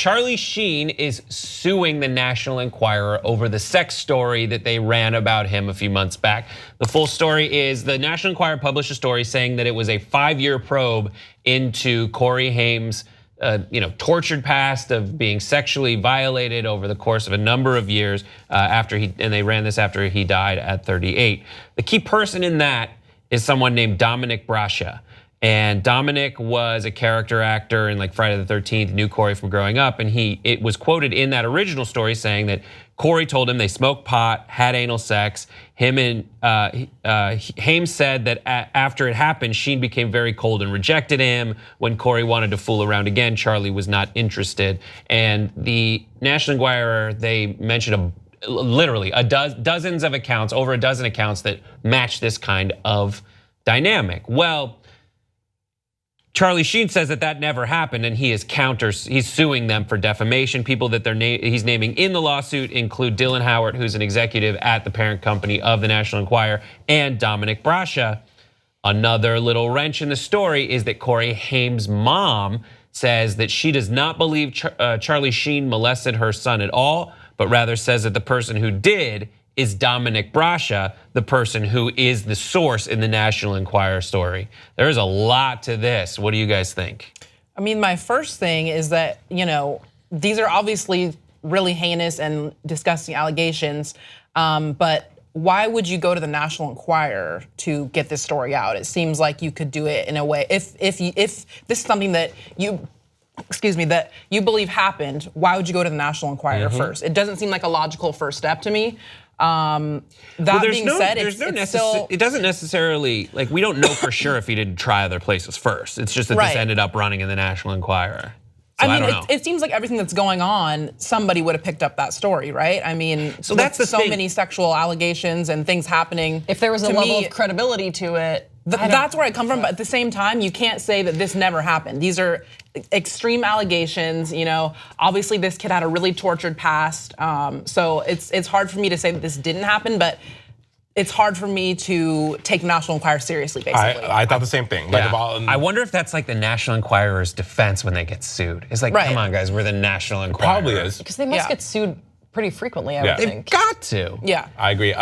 Charlie Sheen is suing the National Enquirer over the sex story that they ran about him a few months back. The full story is the National Enquirer published a story saying that it was a 5-year probe into Corey Haim's tortured past of being sexually violated over the course of a number of years and they ran this after he died at 38. The key person in that is someone named Dominic Brascia. And Dominic was a character actor in like Friday the 13th, knew Corey from growing up, and it was quoted in that original story saying that Corey told him they smoked pot, had anal sex. Him and Haim said that after it happened, Sheen became very cold and rejected him. When Corey wanted to fool around again, Charlie was not interested. And the National Enquirer, they mentioned literally dozens of accounts, over a dozen accounts that match this kind of dynamic. Well, Charlie Sheen says that never happened, and he's suing them for defamation. People that he's naming in the lawsuit include Dylan Howard, who's an executive at the parent company of the National Enquirer, and Dominic Brascia. Another little wrench in the story is that Corey Haim's mom says that she does not believe Charlie Sheen molested her son at all, but rather says that the person who did is Dominic Brascia, the person who is the source in the National Enquirer story. There is a lot to this. What do you guys think? I mean, my first thing is that, these are obviously really heinous and disgusting allegations, but why would you go to the National Enquirer to get this story out? It seems like you could do it in a way, if this is something that that you believe happened, why would you go to the National Enquirer first? It doesn't seem like a logical first step to me. Being said, it doesn't necessarily, like, we don't know for sure if he didn't try other places first. It's just that this ended up running in the National Enquirer. So I mean, it seems like everything that's going on, somebody would have picked up that story, right? I mean, so that's so many sexual allegations and things happening. If there was a level of credibility to it, that's where I come from. But at the same time, you can't say that this never happened. These are extreme allegations. Obviously this kid had a really tortured past. So it's hard for me to say that this didn't happen, but it's hard for me to take National Enquirer seriously, basically. I thought the same thing. Yeah. I wonder if that's like the National Enquirer's defense when they get sued. It's like, come on guys, we're the National Enquirer. Probably is. Because they must get sued pretty frequently, I would think. They've got to. Yeah. I agree.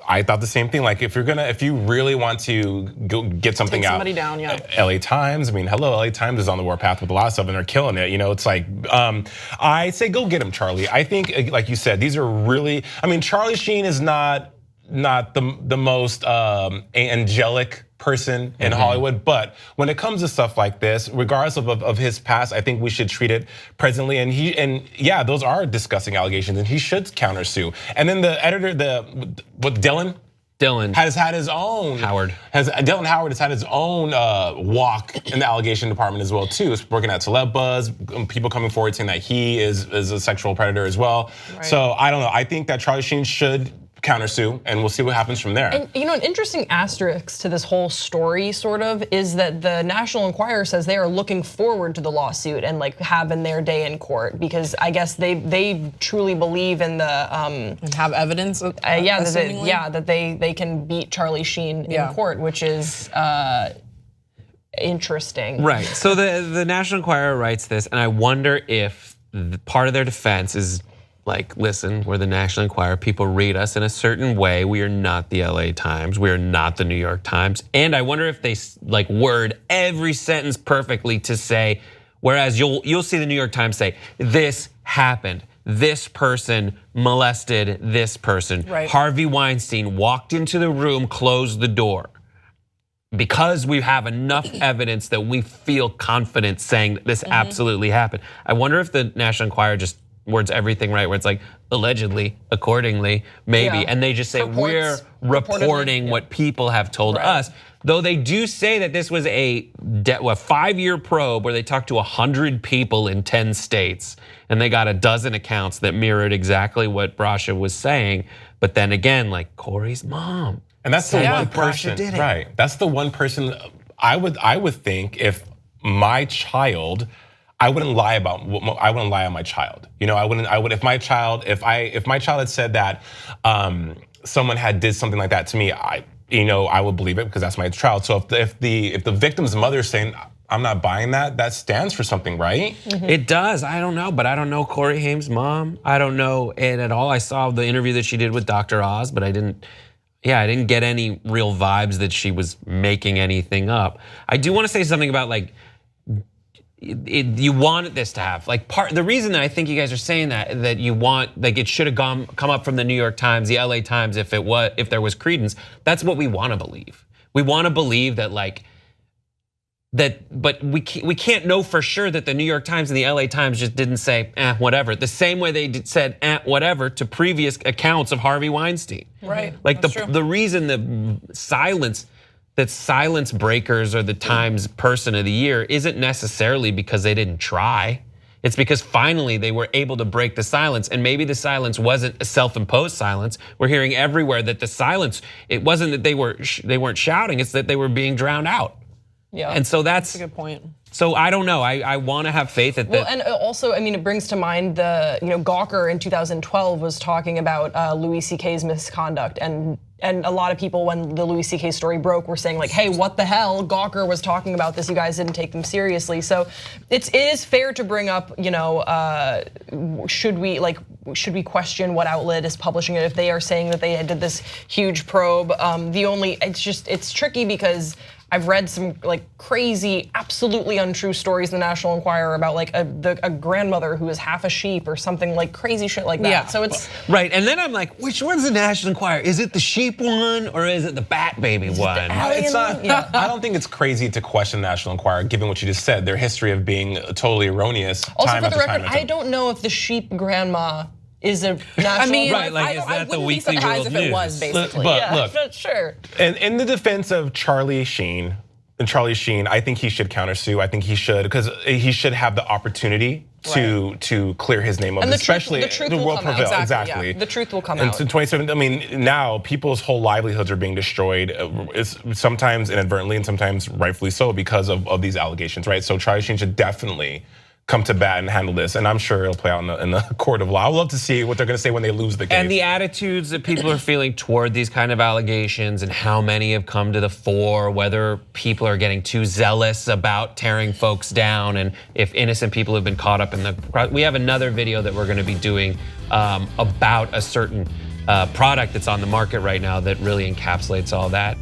I thought the same thing. Like, if you really want to go get something Take out, somebody down, yeah. LA Times. I mean, hello, LA Times is on the warpath with a lot of stuff, and they're killing it. It's like, I say go get him, Charlie. I think, like you said, these are really. I mean, Charlie Sheen is not the most angelic person in Hollywood, but when it comes to stuff like this, regardless of his past, I think we should treat it presently. And yeah, those are disgusting allegations, and he should countersue. And then the editor, Dylan has had his own. Dylan Howard has had his own walk in the allegation department as well too. He's working at Celeb Buzz, people coming forward saying that he is a sexual predator as well. Right. So I don't know. I think that Charlie Sheen should countersue, and we'll see what happens from there. And an interesting asterisk to this whole story sort of is that the National Enquirer says they are looking forward to the lawsuit and like having their day in court, because I guess they truly believe in the and have evidence. That they can beat Charlie Sheen in court, which is interesting. Right. So the National Enquirer writes this, and I wonder if part of their defense is like, listen, we're the National Enquirer. People read us in a certain way. We are not the LA Times. We are not the New York Times. And I wonder if they like word every sentence perfectly to say, whereas you'll see the New York Times say, this happened. This person molested this person. Right. Harvey Weinstein walked into the room, closed the door. Because we have enough evidence that we feel confident saying that this absolutely happened. I wonder if the National Enquirer just words everything right, where it's like allegedly, accordingly, maybe, and they just say we're reporting what people have told us. Though they do say that this was a 5-year probe where they talked to 100 people in 10 states, and they got a dozen accounts that mirrored exactly what Brascia was saying. But then again, like Corey's mom, and that's the one person, right? That's the one person I would think if my child. I wouldn't lie on my child. If my child had said that someone did something like that to me, I would believe it because that's my child. So if the victim's mother is saying, I'm not buying that. That stands for something, right? It does. I don't know, but I don't know Corey Haim's mom. I don't know it at all. I saw the interview that she did with Dr. Oz, but I didn't get any real vibes that she was making anything up. I do want to say something about like, you wanted this to have like the reason that I think you guys are saying that you want like it should have come up from the New York Times, the LA Times if there was credence. That's what we want to believe. We want to believe that like that, but we can't know for sure that the New York Times and the LA Times just didn't say whatever. The same way they said whatever to previous accounts of Harvey Weinstein. Right. Like the reason that silence breakers are the Times Person of the Year isn't necessarily because they didn't try. It's because finally they were able to break the silence, and maybe the silence wasn't a self-imposed silence. We're hearing everywhere that the silence, it wasn't that they weren't shouting, it's that they were being drowned out. Yeah. And so that's a good point. So I don't know. I want to have faith that. Well, and also, I mean, it brings to mind the Gawker in 2012 was talking about Louis C.K.'s misconduct, and a lot of people when the Louis C.K. story broke were saying like, hey, what the hell? Gawker was talking about this. You guys didn't take them seriously. So it is fair to bring up, should we question what outlet is publishing it if they are saying that they did this huge probe? It's tricky because I've read some like crazy, absolutely untrue stories in the National Enquirer about like a grandmother who is half a sheep or something like crazy shit like that. Yeah. So it's right. And then I'm like, which one's the National Enquirer? Is it the sheep one or is it the bat baby one? It's not. Yeah. I don't think it's crazy to question the National Enquirer, given what you just said, their history of being totally erroneous. Also, time for the after record, time I don't know if the sheep grandma is a national. I mean, right, like, is that the weekly surprised world if it news? was basically. But yeah, look, but sure. And in the defense of Charlie Sheen, I think he should countersue. I think he should, because he should have the opportunity to clear his name up, And especially the truth the will world come out. prevail. Exactly, Exactly. The truth will come and out. in 2017, I mean, now people's whole livelihoods are being destroyed, it's sometimes inadvertently and sometimes rightfully so because of these allegations, right? So Charlie Sheen should definitely come to bat and handle this, and I'm sure it'll play out in the court of law. I would love to see what they're going to say when they lose the case. And the attitudes that people are feeling toward these kind of allegations and how many have come to the fore, whether people are getting too zealous about tearing folks down and if innocent people have been caught up in the. We have another video that we're going to be doing about a certain product that's on the market right now that really encapsulates all that.